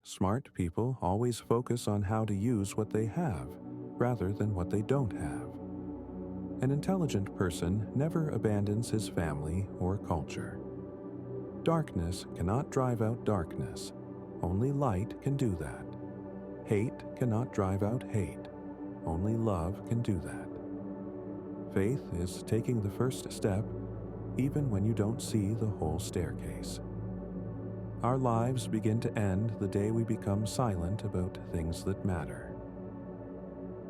Smart people always focus on how to use what they have, rather than what they don't have. An intelligent person never abandons his family or culture. Darkness cannot drive out darkness. Only light can do that. Hate cannot drive out hate. Only love can do that. Faith is taking the first step, even when you don't see the whole staircase. Our lives begin to end the day we become silent about things that matter.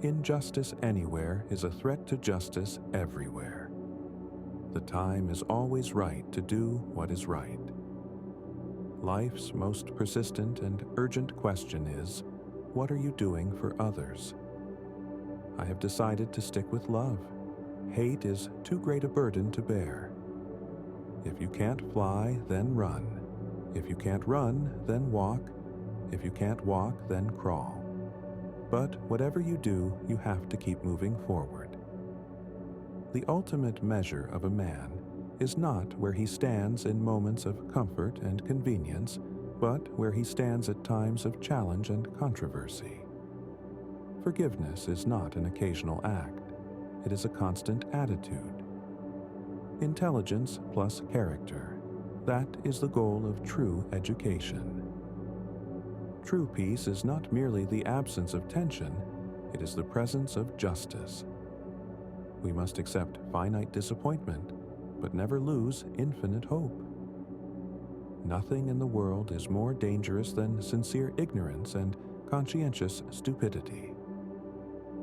Injustice anywhere is a threat to justice everywhere. The time is always right to do what is right. Life's most persistent and urgent question is, what are you doing for others? I have decided to stick with love. Hate is too great a burden to bear. If you can't fly, then run. If you can't run, then walk. If you can't walk, then crawl. But whatever you do, you have to keep moving forward. The ultimate measure of a man is not where he stands in moments of comfort and convenience, but where he stands at times of challenge and controversy. Forgiveness is not an occasional act. It is a constant attitude. Intelligence plus character. That is the goal of true education. True peace is not merely the absence of tension, it is the presence of justice. We must accept finite disappointment, but never lose infinite hope. Nothing in the world is more dangerous than sincere ignorance and conscientious stupidity.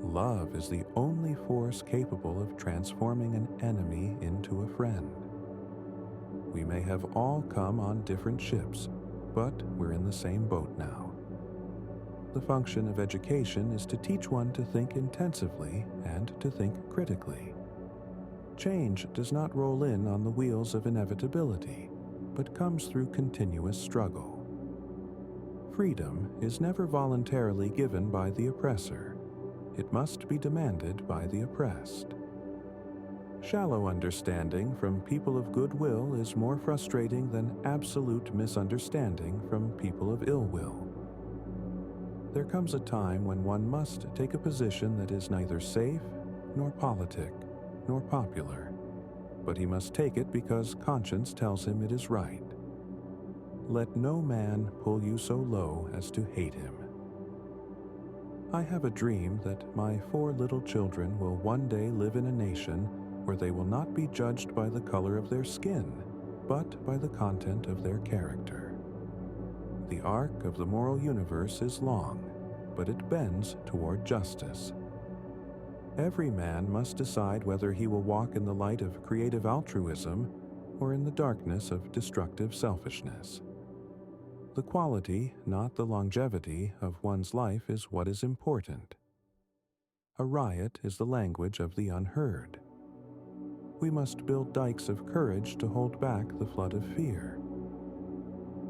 Love is the only force capable of transforming an enemy into a friend. We may have all come on different ships, but we're in the same boat now. The function of education is to teach one to think intensively and to think critically. Change does not roll in on the wheels of inevitability, but comes through continuous struggle. Freedom is never voluntarily given by the oppressor. It must be demanded by the oppressed. Shallow understanding from people of goodwill is more frustrating than absolute misunderstanding from people of ill will. There comes a time when one must take a position that is neither safe, nor politic, nor popular, but he must take it because conscience tells him it is right. Let no man pull you so low as to hate him. I have a dream that my 4 little children will one day live in a nation where they will not be judged by the color of their skin, but by the content of their character. The arc of the moral universe is long, but it bends toward justice. Every man must decide whether he will walk in the light of creative altruism or in the darkness of destructive selfishness. The quality, not the longevity, of one's life is what is important. A riot is the language of the unheard. We must build dikes of courage to hold back the flood of fear.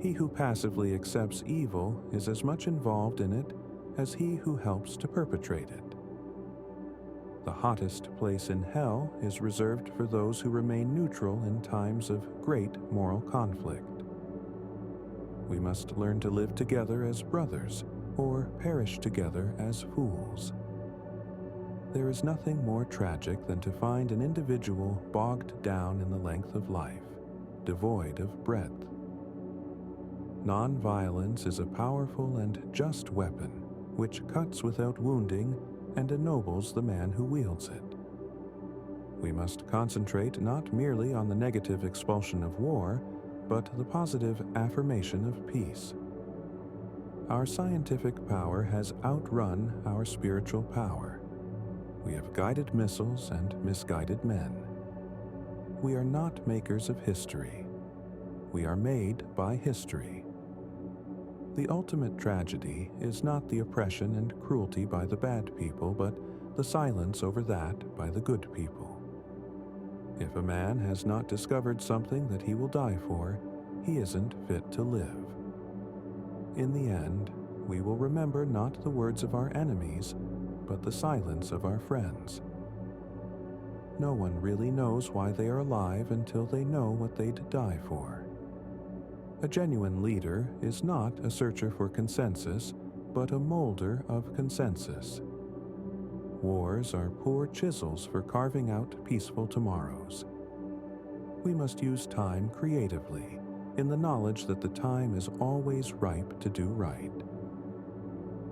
He who passively accepts evil is as much involved in it as he who helps to perpetrate it. The hottest place in hell is reserved for those who remain neutral in times of great moral conflict. We must learn to live together as brothers, or perish together as fools. There is nothing more tragic than to find an individual bogged down in the length of life, devoid of breadth. Nonviolence is a powerful and just weapon, which cuts without wounding and ennobles the man who wields it. We must concentrate not merely on the negative expulsion of war, but the positive affirmation of peace. Our scientific power has outrun our spiritual power. We have guided missiles and misguided men. We are not makers of history. We are made by history. The ultimate tragedy is not the oppression and cruelty by the bad people, but the silence over that by the good people. If a man has not discovered something that he will die for, he isn't fit to live. In the end, we will remember not the words of our enemies, but the silence of our friends. No one really knows why they are alive until they know what they'd die for. A genuine leader is not a searcher for consensus, but a molder of consensus. Wars are poor chisels for carving out peaceful tomorrows. We must use time creatively, in the knowledge that the time is always ripe to do right.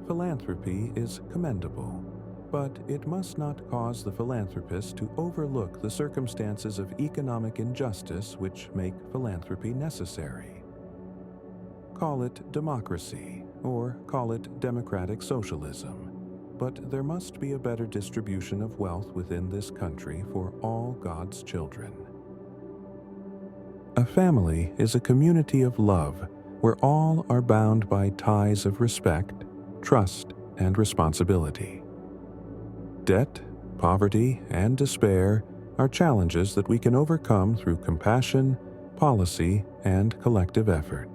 Philanthropy is commendable, but it must not cause the philanthropist to overlook the circumstances of economic injustice which make philanthropy necessary. Call it democracy, or call it democratic socialism, but there must be a better distribution of wealth within this country for all God's children. A family is a community of love where all are bound by ties of respect, trust, and responsibility. Debt, poverty, and despair are challenges that we can overcome through compassion, policy, and collective effort.